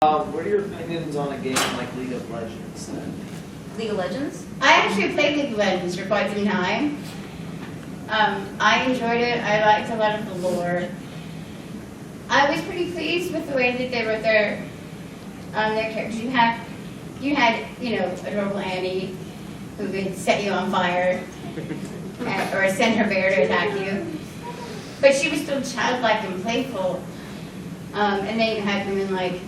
What are your opinions on a game like League of Legends then? League of Legends? I actually played League of Legends for quite some time. I enjoyed it. I liked a lot of the lore. I was pretty pleased with the way that they wrote their characters. You had adorable Annie, who could set you on fire, or send her bear to attack you. But she was still childlike and playful. And then you had women like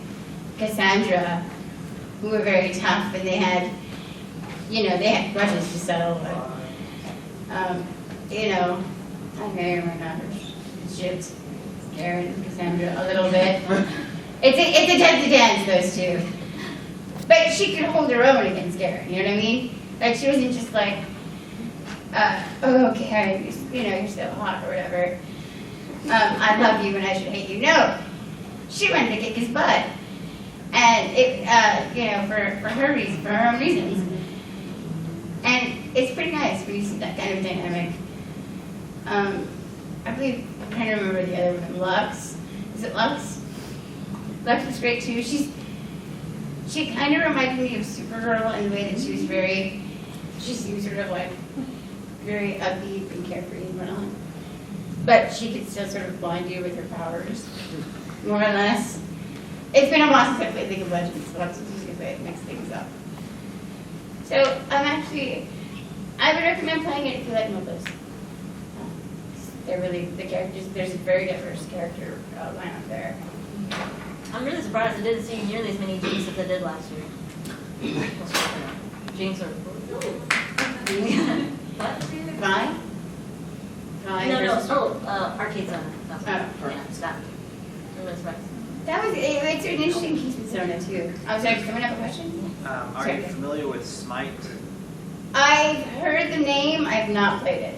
Cassandra, who were very tough, and they had grudges to settle. But, I may or may not have shipped Karen and Cassandra a little bit. It's a deadly dance, those two. But she could hold her own against Karen, you know what I mean? Like, she wasn't just like, oh, Karen, you're so hot or whatever. I love you and I should hate you. No, she wanted to kick his butt. And for her reason, for her own reasons. And it's pretty nice when you see that kind of dynamic. I believe, I'm trying to remember the other one, Lux. Is it Lux? Lux was great too. She kind of reminded me of Supergirl in the way that she seems sort of like very upbeat and carefree and whatnot. But she could still sort of blind you with her powers, more or less. It's been a while since I played League of Legends, so that's just because I mix things up. So I would recommend playing it if you like MOBAs. They're really, the characters, there's a very diverse character lineup there. I'm really surprised it didn't see nearly as many Jinx as it did last year. Jinx or... What? Vi? Arcade Zone. That's what. Oh. Yeah, it's that. I'm really surprised. It's an interesting piece with Zona too. I'm sorry, does someone have a question? Are you familiar with Smite? I've heard the name, I've not played it.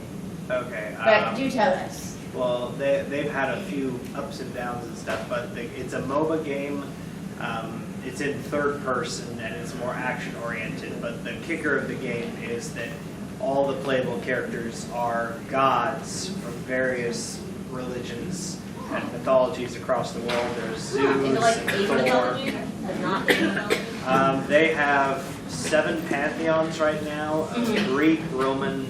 Okay. But do tell us. Well, they've had a few ups and downs and stuff, but it's a MOBA game. It's in third person and it's more action oriented, but the kicker of the game is that all the playable characters are gods from various religions and mythologies across the world. There's Zeus Is it like and Asian Thor. mythology? Not Asian mythology? They have 7 pantheons right now of Greek, Roman,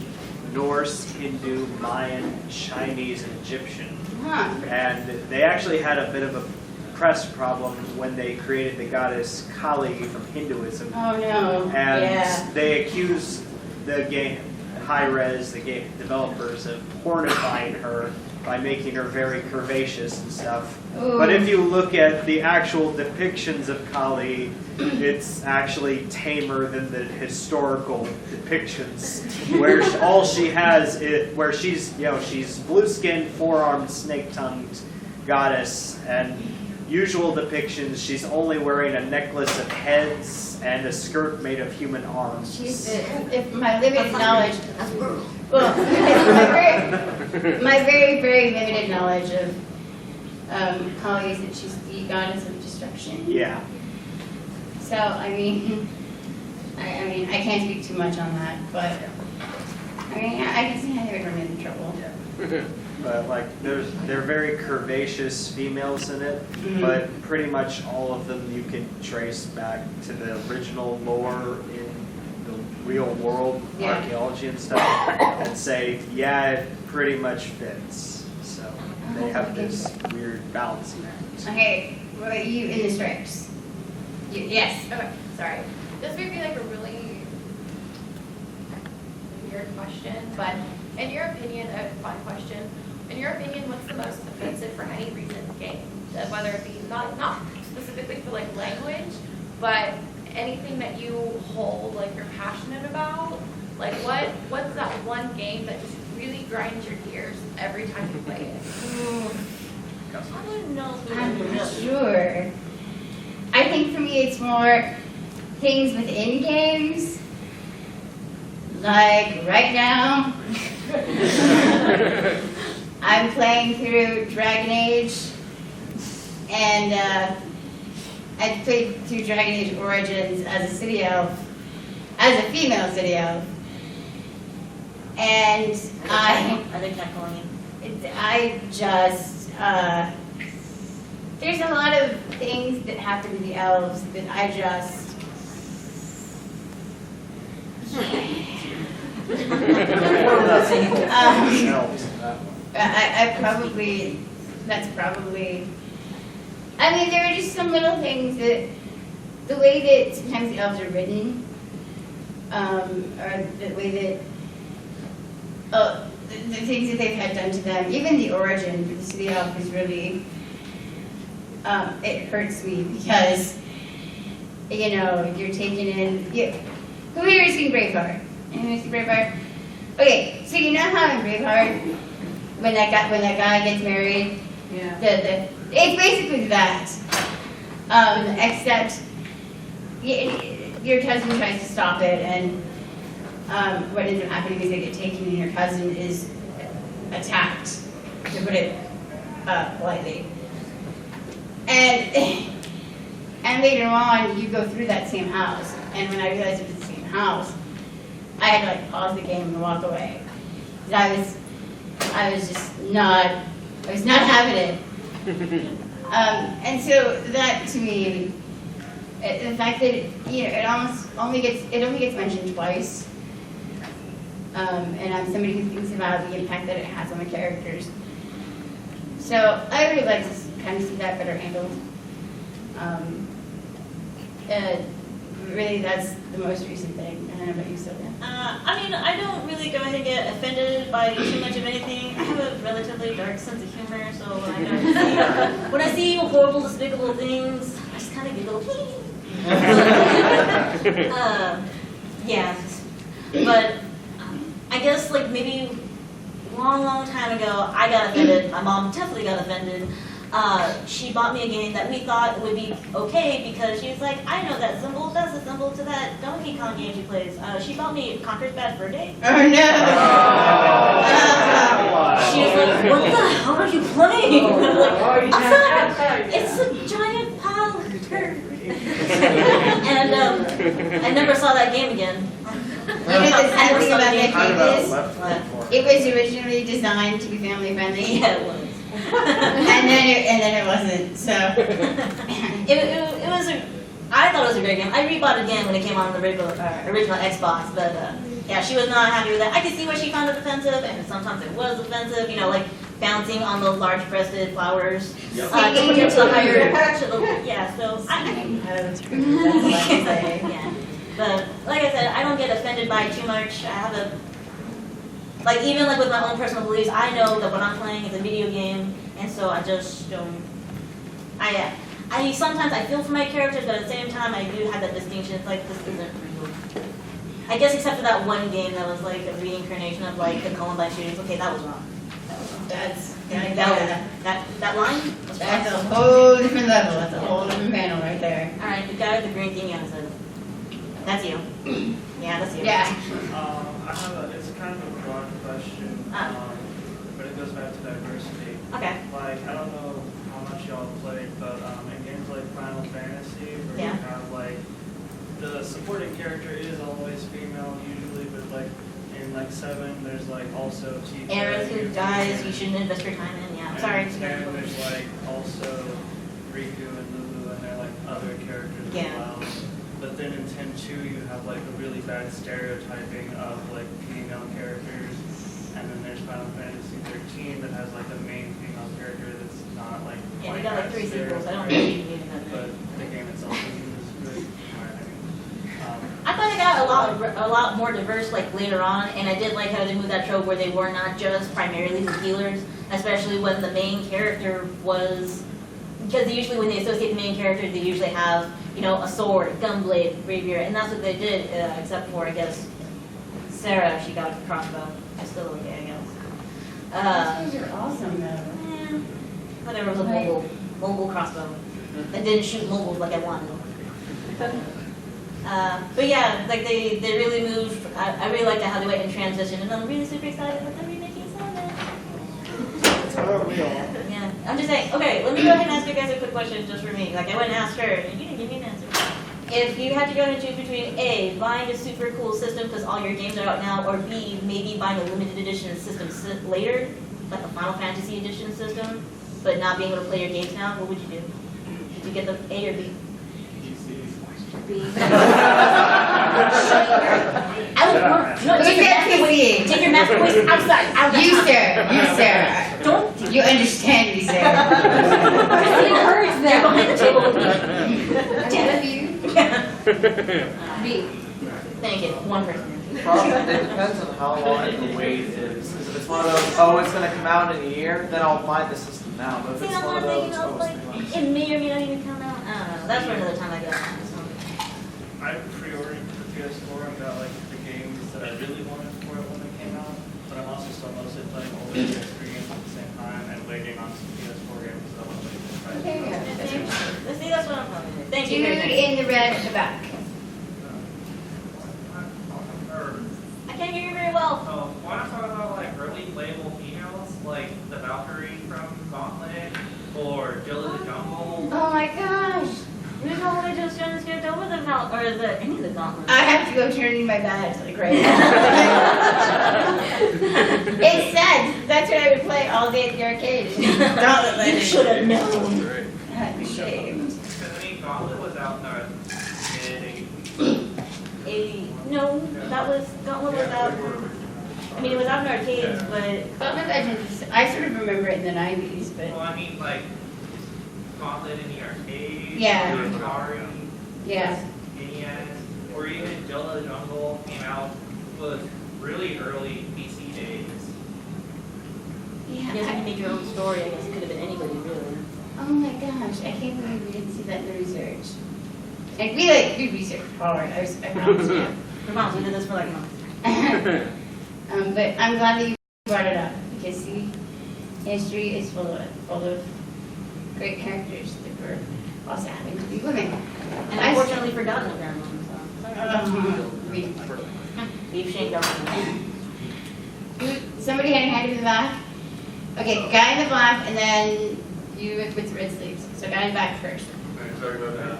Norse, Hindu, Mayan, Chinese, and Egyptian. Huh. And they actually had a bit of a press problem when they created the goddess Kali from Hinduism. Oh no. And Yeah. they accused the game, Hi-Rez, the game developers, of pornifying her by making her very curvaceous and stuff. Ooh. But if you look at the actual depictions of Kali, it's actually tamer than the historical depictions, where all she has is, where she's blue-skinned, four-armed, snake-tongued goddess, and usual depictions, she's only wearing a necklace of heads and a skirt made of human arms. If my limited knowledge, That's brutal. well, my very, very limited knowledge of Kali is that she's the goddess of destruction. Yeah. So I mean, I can't speak too much on that, but I can see how they would run into trouble. But they're very curvaceous females in it, but pretty much all of them you can trace back to the original lore in the real world, archaeology and stuff, and say, yeah, it pretty much fits. So they have this weird balancing act. Okay, what about you in the stripes? Yes. Okay, sorry. This may be like a really weird question, but in your opinion, a fun question. In your opinion, what's the most offensive for any reason game? Whether it be not specifically for like language, but anything that you hold like you're passionate about. Like what's that one game that just really grinds your gears every time you play it? I don't know if I'm we not sure. I think for me it's more things within games. Like right now, I'm playing through Dragon Age, and I played through Dragon Age Origins as a city elf, as a female city elf, and I think tackling I just there's a lot of things that happen to the elves that I just. Helps. I probably, that's probably, I mean, there are just some little things that, the way that sometimes the elves are written, or the way that, the things that they've had done to them, even the origin for the city elf is really, it hurts me because, you know, you're taking in, who here has seen Braveheart? Anyone seen Braveheart? Okay, so you know how in Braveheart, when that guy gets married, Yeah. it's basically that, except your cousin tries to stop it, and what ends up happening is they get taken, and your cousin is attacked, to put it politely. And later on, you go through that same house, and when I realized it was the same house, I had to like pause the game and walk away. 'Cause I was not having it. And so that to me, the fact that it only gets mentioned twice, and I'm somebody who thinks about the impact that it has on the characters. So I would like to kind of see that better handled. Really, that's the most recent thing. I don't know about you, Sylvia. I mean, I don't really go ahead and get offended by too much of anything. I have a relatively dark sense of humor, so when I see horrible, despicable things, I just kind of giggle. Yeah, but I guess like maybe long time ago, I got offended. My mom definitely got offended. She bought me a game that we thought would be okay because she was like, I know that symbol, that's a symbol to that Donkey Kong game she plays. She bought me Conker's Bad Fur Day. Oh no! She was like, what the hell are you playing? I'm like, outside, it's a giant pile of dirt. And I never saw that game again. You know the sad thing about that Kind game of is, left platform. it was originally designed to be family friendly, Yeah, it was. and then it wasn't. So It was I thought it was a great game. I rebought it again when it came on the original Xbox, but yeah, she was not happy with that. I could see why she found it offensive, and sometimes it was offensive, you know, like bouncing on those large-breasted flowers. Yep. To get to the higher, yeah, so That's what I can say. yeah. But like I said, I don't get offended by it too much. I have like even like with my own personal beliefs, I know that what I'm playing is a video game, and so I just don't. I sometimes I feel for my characters, but at the same time I do have that distinction. It's like this isn't real. I guess except for that one game that was like a reincarnation of like the Columbine shootings. Okay, that was wrong. that's That line was that's a wrong. whole different level. That's a whole different panel right there. All right, the guy with the green thing on his head. That's you. Yeah, that's you. Yeah. It's kind of a broad question, but it goes back to diversity. Okay. Like, I don't know how much y'all played, but in games like Final Fantasy, where Yeah. you have like, the supporting character is always female usually, but like, in like 7, there's like also Tifa. Aerith who Yuffie, dies, you shouldn't invest your time in. Yeah, I'm sorry. And 10, there's like also Riku and Lulu, and they're like other characters Yeah. as well. But then in 10-2, you have like a really bad stereotyping of like female characters, and then there's Final Fantasy 13 that has like a main female character that's not like Yeah, we quite got like as 3 sequels. I don't stereotyped, really need that. but the game itself is good. I thought it got a lot more diverse like later on, and I did like how they moved that trope where they were not just primarily the healers, especially when the main character was, because usually when they associate the main character, they usually have, you know, a sword, a gunblade, rapier, and that's what they did, except for I guess Sarah, she got a crossbow. It's still okay, I guess. Those are awesome though. Yeah, whatever, it was a mobile crossbow that didn't shoot mobiles like I wanted. But yeah, like they really moved. I really liked how they went in transition, and I'm really super excited that they're remaking Sonic. Yeah, I'm just saying. Okay, let me go ahead and ask you guys a quick question just for me. Like I went and asked her, and you didn't give me an answer. If you had to go and choose between A, buying a super cool system because all your games are out now, or B, maybe buying a limited edition system later, like a Final Fantasy edition system, but not being able to play your games now, what would you do? Did you get the A or B? B. I was more, no, Who take your said math voice, PC? take your math voice outside. You, sir. You, sir. Don't do You understand me, sir. Christina, you're behind the table with me. Damn it, you. B. Thank you, one person. Problem, it depends on how long the wait is. Because if it's one of those, oh, it's gonna come out in a year, then I'll buy the system now. But if See, it's that's one what of I'm those, thinking, I oh, was it's like, 3 months. it may or may not even come out, I don't know, that's for another time I go. I pre-ordered the PS4 and got like the games that I really wanted for it when they came out, but I'm also still mostly playing older PS3 games at the same time and waiting on some PS4 games that I want to play. There you go. See, that's what I'm talking about. Thank you Dude very much. in the red at the back. I can't hear you very well. Why not talk about like early playable females, like the Valkyrie from Gauntlet or Jill of the Jungle? Oh my gosh. There's no way to just get over the mount, or any of the gauntlets. I have to go turn in my badge like right now. It's sad. That's what I would play all day at the arcade. You should have known. I'm ashamed. Because I mean, Gauntlet was out in the mid-80s. No, that was, Gauntlet was out, I mean, it was out in arcades, but Gauntlet Legends, I sort of remember it in the 90s, Well, but I mean, like Gauntlet in the arcade, Yeah. or Atari, yeah. NES, or even Jill of the Jungle came out was really early PC days. I guess if you Yeah. made your own story, I guess it could have been anybody, really. Oh my gosh, I can't believe we didn't see that in the research. And we researched hard, I promise you. For moms, we did this for like a month. But I'm glad that you brought it up because see, history is full of great characters that were also happen to be women. And I- unfortunately forgotten about them, We- so. We've shamed our Somebody had a hand in the back. Okay, guy in the black, and then you with the red sleeves. So guy in the back first. Sorry about that.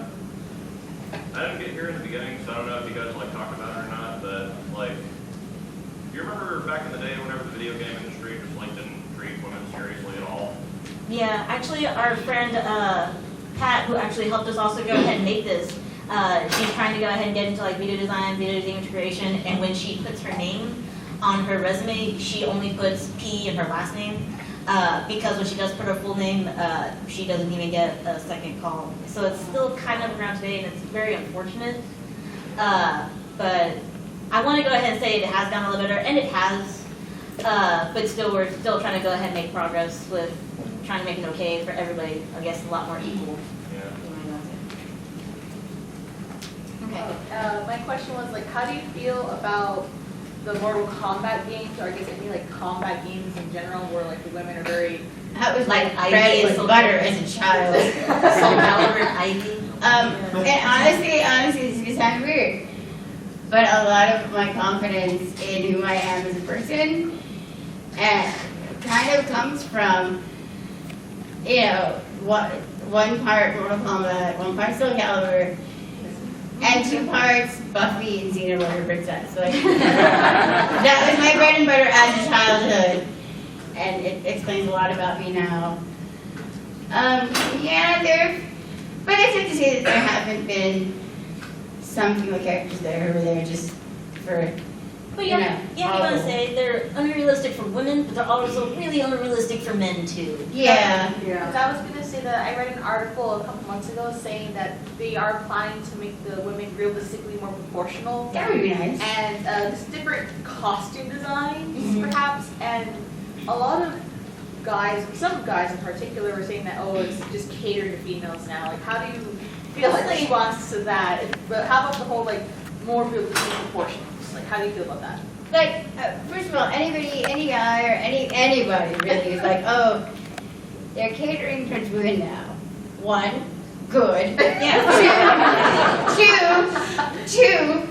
I didn't get here in the beginning, so I don't know if you guys like talked about it or not, but like, do you remember back in the day whenever the video game industry just like didn't treat women seriously at all? Yeah, actually, our friend Pat, who actually helped us also go ahead and make this, she's trying to go ahead and get into like video design, video image creation, and when she puts her name on her resume, she only puts P in her last name, because when she does put her full name, she doesn't even get a second call. So it's still kind of around today, and it's very unfortunate. But I want to go ahead and say it has gotten a little better, and it has. But still, we're still trying to go ahead and make progress with trying to make it okay for everybody. I guess a lot more equal. Yeah. Okay. My question was like, how do you feel about the Mortal Kombat games, or I guess any like combat games in general, where like the women are very That was Like like bread Ivy and and butter as a child. Soul Calibur and Ivy. And honestly, this is gonna sound weird, but a lot of my confidence in who I am as a person, kind of comes from, one part Mortal Kombat, one part Soul Calibur, and 2 parts Buffy and Xena Warrior Princess. Like, that was my bread and butter as a childhood, and it explains a lot about me now. But it's safe to say that there haven't been some female characters there who were there just for, But you know, you have to say they're unrealistic for women, but they're also really unrealistic for men too. yeah. Because I was gonna say that I read an article a couple months ago saying that they are planning to make the women realistically more proportional. That would be nice. And just different costume designs, Mhm. perhaps, and a lot of guys, some guys in particular, were saying that, oh, it's just catered to females now. Like, how do you feel like Honestly- response to that? But how about the whole, like, more realistic proportions? Like, how do you feel about that? Like, first of all, any guy or anybody really is like, oh, they're catering towards women now. 1, good. Yeah. Two,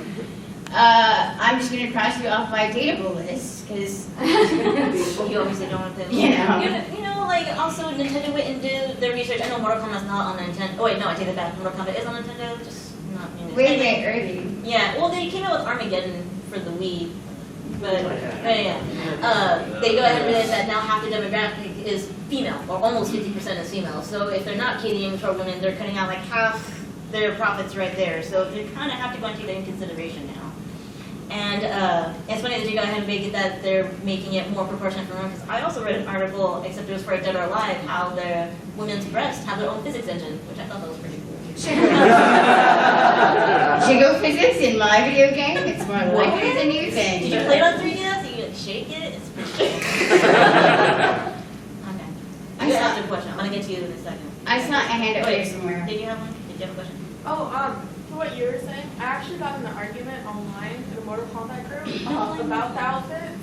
I'm just gonna cross you off my dateable list, because, You obviously don't want them. You know. You know, like also Nintendo went and did their research. I know Mortal Kombat's not on Nintendo. Oh wait, no, I take that back. Mortal Kombat is on Nintendo, just not. way early. Yeah, well, they came out with Armageddon for the Wii, but yeah, they go ahead and realize that now half the demographic is female, or almost 50% is female. So if they're not catering for women, they're cutting out like half their profits right there. So they kind of have to go and take that into consideration now. And it's funny that you go ahead and make it that they're making it more proportionate for women, because I also read an article, except it was for Dead or Alive, how the women's breasts have their own physics engine, which I thought that was pretty cool. Jiggle physics in my video game, it's more likely than you think. Did you play it on 3DS? You can shake it? It's pretty cool. Okay. You asked a question. I'm going to get to you in a second. I saw a hand up there somewhere. Did you have one? Did you have a question? For what you were saying, I actually got in an argument online in a Mortal Kombat group about the outfits.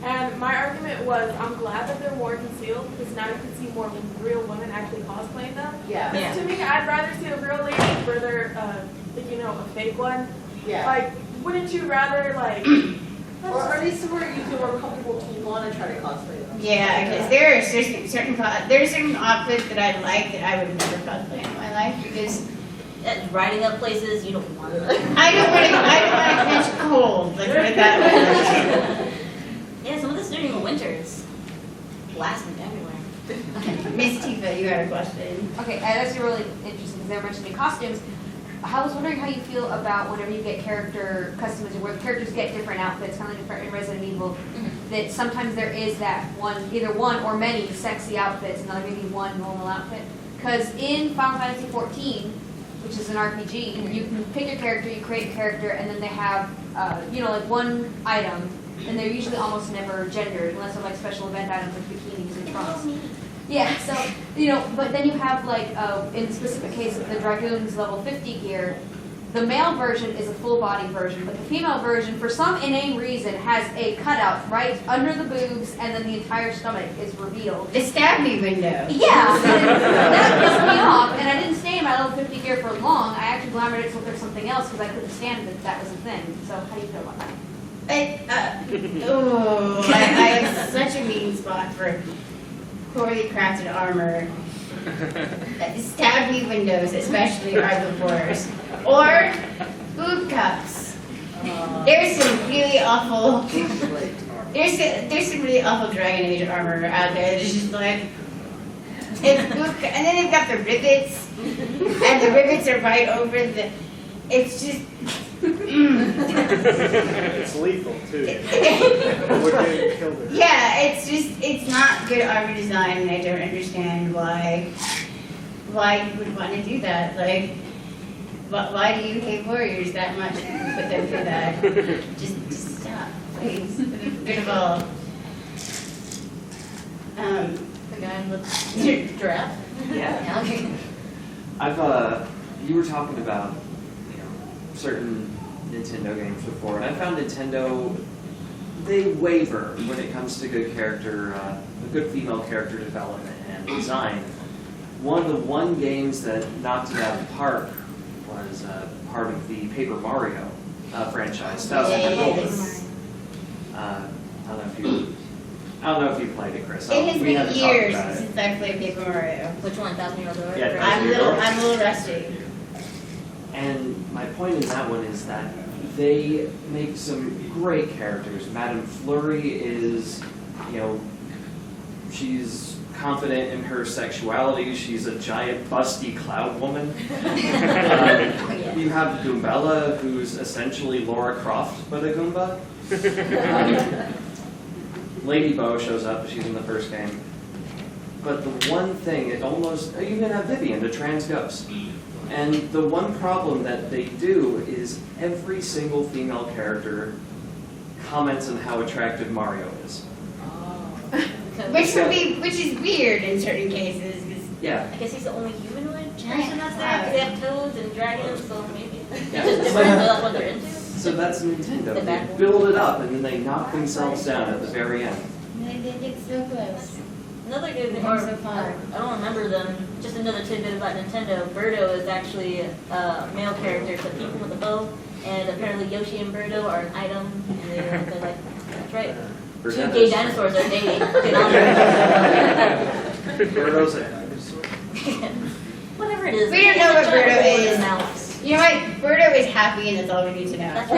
And my argument was, I'm glad that they're more concealed because now you can see more real women actually cosplaying them. Yeah. Yeah. To me, I'd rather see a real lady further, a fake one. Yeah. Like, wouldn't you rather, like... Or at least where you feel more comfortable to want to try to cosplay them. Yeah, because there are certain outfits that I like that I would never cosplay in my life because Riding up places you don't want to. I don't want to catch cold. Let's put it that way. Yeah, some of this during the winter is blasting everywhere. Miss Tifa, you got a question. Okay, that's really interesting because they were mentioning costumes. I was wondering how you feel about whenever you get character customization, where characters get different outfits, kind of like in Resident Evil, that sometimes there is that either one or many sexy outfits, and then maybe one normal outfit. Because in Final Fantasy XIV, which is an RPG, you can pick your character, you create a character, and then they have, like one item, and they're usually almost never gendered, unless they're like special event items like bikinis and trunks. Yeah, so, but then you have like, in the specific case of the Dragoons level 50 gear, the male version is a full body version, but the female version, for some inane reason, has a cutout right under the boobs, and then the entire stomach is revealed. The stab me window. Yeah, and that pissed me off, and I didn't stay in my level 50 gear for long. I actually glamored it to look like something else because I couldn't stand that was a thing. So how do you feel about that? I have such a mean spot for poorly crafted armor. Stab me windows, especially, are the worst. Or boob cups. There's some really awful. There's some really awful Dragon Age armor out there. It's just like, and then they've got the rivets, and the rivets are right over the. It's just. It's lethal too. Would get killed her. Yeah, it's not good armor design, and I don't understand why you would want to do that. Like, why do you hate warriors that much and put them through that? Just stop, please. For the good of all. The guy with Giraffe? yeah, okay. You were talking about, certain Nintendo games before, and I found Nintendo, they waver when it comes to good female character development and design. One of the games that knocked it out of the park was part of the Paper Mario franchise, Thousand Year Door. Yes. I don't know if you played it, Chris. It has We been haven't talked years about it. since I played Paper Mario. Which one? 1,000-Year-Old Door? Yeah, Right. I'm a little rusty. And my point in that one is that they make some great characters. Madame Flurry is, she's confident in her sexuality. She's a giant, busty cloud woman. You have Goombella, who's essentially Lara Croft, but a Goomba. Lady Bo shows up. She's in the first game. But the one thing, you even have Vivian, the trans ghost. And the one problem that they do is every single female character comments on how attractive Mario is. Which is weird in certain cases. 'Cause Yeah. I guess he's the only humanoid person that's there, because they have toads and dragons, so maybe. Yeah. Just different, that's what they're into. So that's Nintendo. The They bad one. build it up and then they knock themselves down at the very end. They get so close. Another good, They're or so fun. I don't remember them, just another tidbit about Nintendo, Birdo is actually a male character, so people with a bow, and apparently Yoshi and Birdo are an item, and they're like, that's right. Two gay dinosaurs are dating. Get on Birdo's a Whatever it is. We don't know what it's a Birdo giant is. mouse. You know what? Birdo is happy, and that's all we need to know. That's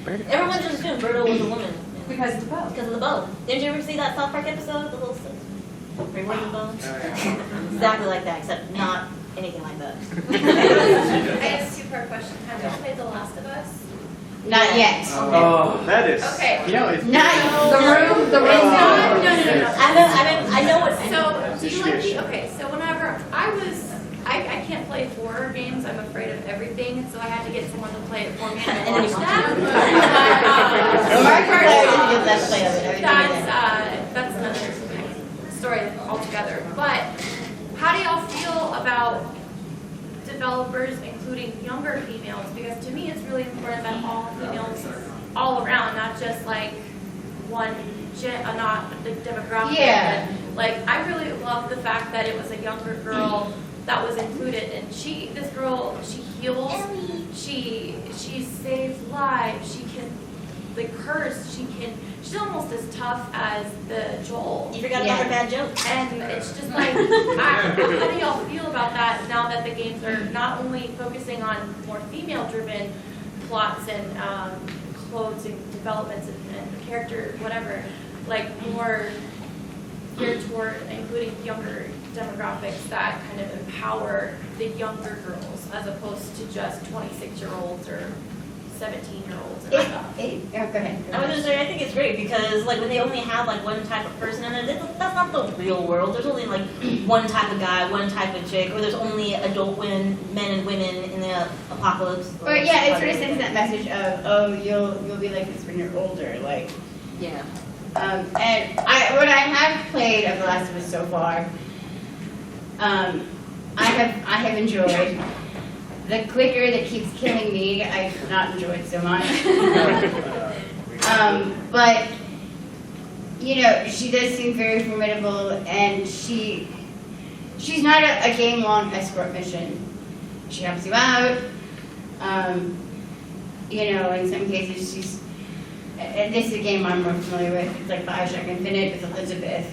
right. Everyone just assumed Birdo was a woman. Because it's both. Because of the bow. Didn't you ever see that South Park episode, the little rewarding bow? Exactly like that, except not anything like that. I have a two-part question. Have you played The Last of Us? Not yet. Oh, that is. Okay. You know, it's. Not The room, the It's room. not, no. I know what. So, do you like the, okay, so whenever I can't play horror games, I'm afraid of everything, so I had to get someone to play it for me and I And then you watched watch that. Mark Carter is a good let's play of it. I would do that. That's another story altogether. But how do y'all feel about developers including younger females? Because to me, it's really important that all females, all around, not just like one not the demographic. Yeah. But, like, I really love the fact that it was a younger girl that was included, and this girl, she heals, she saves lives, she can, like, curse, she's almost as tough as the Joel. You forgot about her bad jokes. And it's just like, how do y'all feel about that now that the games are not only focusing on more female-driven plots and clothes and developments and character, whatever, like more geared toward including younger demographics that kind of empower the younger girls as opposed to just 26-year-olds or 17-year-olds and stuff. Go ahead. I was just saying, I think it's great because like when they only have like one type of person in there, that's not the real world. There's only like one type of guy, one type of chick, or there's only adult men and women in the apocalypse. But yeah, it sort of sends that message of, oh, you'll be like this when you're older, like. Yeah. And what I have played of The Last of Us so far, I have enjoyed. The clicker that keeps killing me, I've not enjoyed so much. But you know, she does seem very formidable, and she's not a game-long escort mission. She helps you out. You know, in some cases she's. And this is a game I'm more familiar with. It's like Bioshock Infinite with Elizabeth.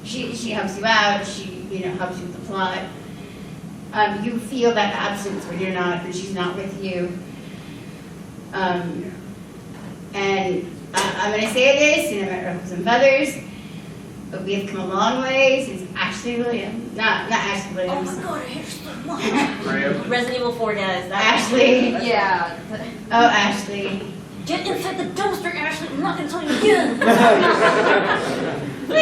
She helps you out. She helps you with the plot. You feel that absence when she's not with you. And I'm going to say this, and I'm going to some others, but we have come a long way since Ashley Williams. Not Ashley Williams. Oh my god, I hate so much. Resident Evil 4 guys. Ashley. Yeah. Oh, Ashley. Get inside the dumpster, Ashley. I'm not gonna tell you again. Yeah.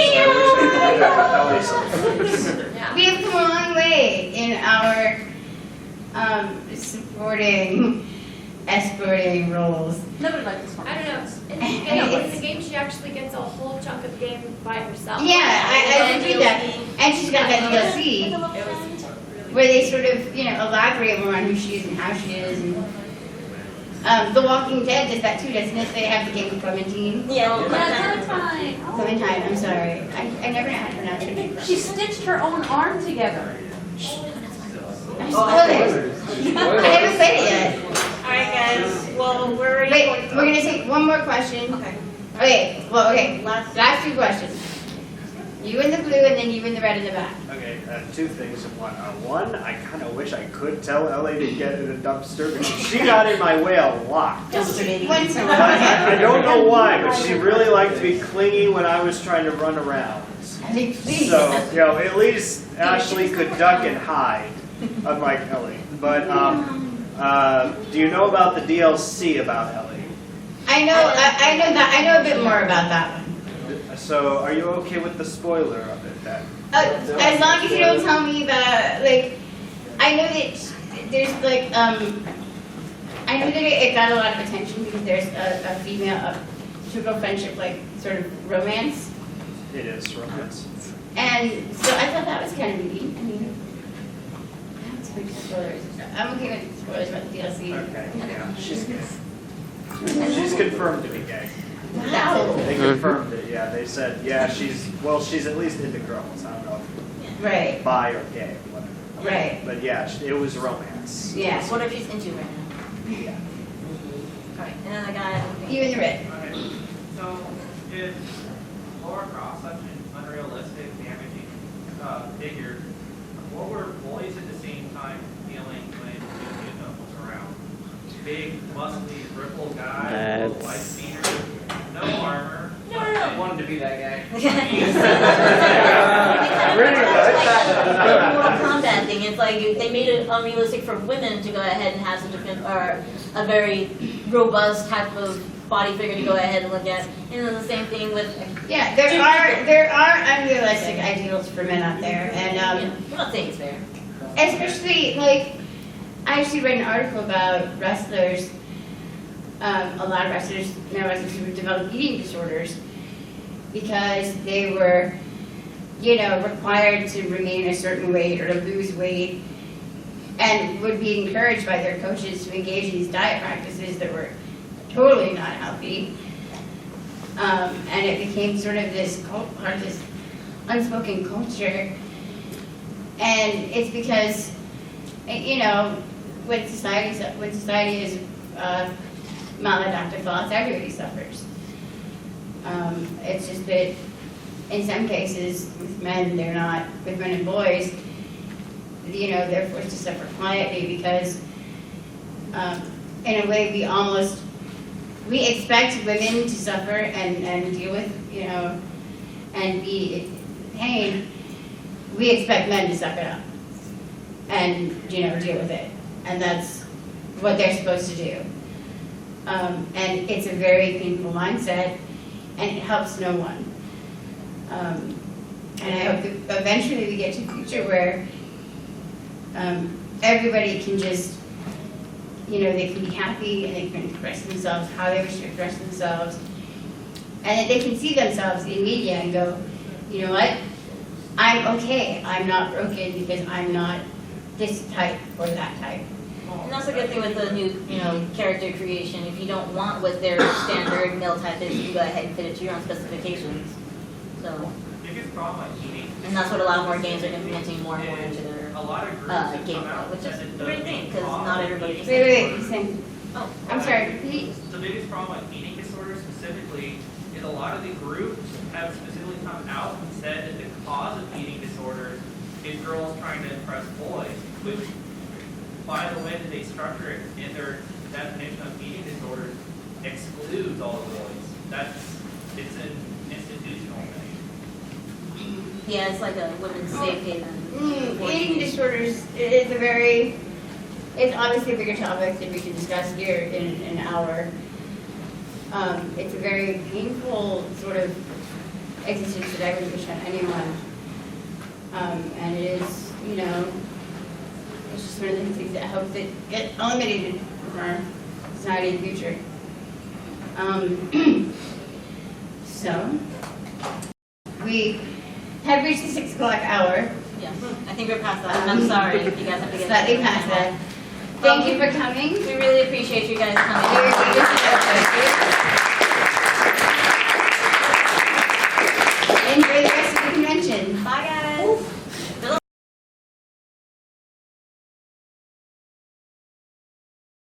We have come a long way in our supporting, escorting roles. Nobody likes this one. I don't know. In the game, she actually gets a whole chunk of game by herself. Yeah, I did that. And she's got that DLC It was really where they sort of, elaborate more on who she is and how she is. And, The Walking Dead does that too, doesn't it? They have the game of Clementine. Yeah. Clementine. Clementine, I'm sorry. I never know how to pronounce her name. She stitched her own arm together. I spoiled it. I haven't played it yet. Alright guys, well we're ready. Wait, we're gonna take one more question. Okay. Okay. Last two questions. You in the blue, and then you in the red in the back. Okay, two things. One, I kind of wish I could tell Ellie to get in a dumpster because she got in my way a lot. Dumpster baby. Once in a I while. don't know why, but she really liked to be clingy when I was trying to run around. Please. So, at least Ashley could duck and hide, unlike Ellie. But, do you know about the DLC about Ellie? I know a bit more about that one. So, are you okay with the spoiler of it then? As long as you don't tell me about, I know that there's I know that it got a lot of attention because there's a female, typical friendship, sort of romance. It is romance. And so I thought that was kind of neat. I mean, that's big spoilers. I'm okay with spoilers about the DLC. Okay, yeah, she's gay. She's confirmed to be gay. Wow. They confirmed it, yeah. They said, yeah, she's at least into girls. I don't know if Right. bi or gay, whatever. Right. But yeah, it was romance. Yeah. What are these into right now? Yeah. Alright, and then I got. You in the red. Okay, so if Laura Croft, such an unrealistic, damaging figure, what were boys at the same time feeling when Newton was around? Big, muscular the Mortal Kombat thing, it's like they made it unrealistic for women to go ahead and have such a very robust type of body figure to go ahead and look at. And then the same thing with. Yeah, there are unrealistic ideals for men out there, and I'm not saying it's fair. especially like I actually read an article about wrestlers. A lot of wrestlers, male wrestlers, who developed eating disorders because they were, required to remain a certain weight or to lose weight, and would be encouraged by their coaches to engage in these diet practices that were totally not healthy. And it became sort of this cult, part of this unspoken culture. And it's because, when society is maladaptive thoughts, everybody suffers. It's just that in some cases, with men, they're not, with men and boys, they're forced to suffer quietly because, in a way, we expect women to suffer and deal with, and be in pain. We expect men to suck it up and, deal with it. And that's what they're supposed to do. And it's a very painful mindset, and it helps no one. And I hope that eventually we get to a future where everybody can just, they can be happy and they can express themselves how they wish to express themselves, and that they can see themselves in media and go, you know what, I'm okay, I'm not broken because I'm not this type or that type. And that's a good thing with the new, character creation. If you don't want what their standard male type is, you can go ahead and fit it to your own specifications. So, Biggest problem with eating. and that's what a lot more games are implementing more and more into their A lot of groups have gameplay, come out which is and a great thing because not everybody just. Wait, you saying? Oh, I'm sorry, repeat. The biggest problem with eating disorders specifically is a lot of the groups have specifically come out and said that the cause of eating disorders is girls trying to impress boys, which, by the way that they structure it in their definition of eating disorders, excludes all the boys. It's an institutional thing. Yeah, it's like a women's safe haven. Eating disorders is it's obviously a bigger topic that we can discuss here in an hour. It's a very painful sort of existence that I would wish on anyone. And it is, it's just one of the things that I hope that get eliminated from our society in the future. So, we have reached the 6 o'clock hour. Yeah, I think we're past that. I'm sorry if you guys have to get. Slightly past that. Thank you for coming. We really appreciate you guys coming. Very good.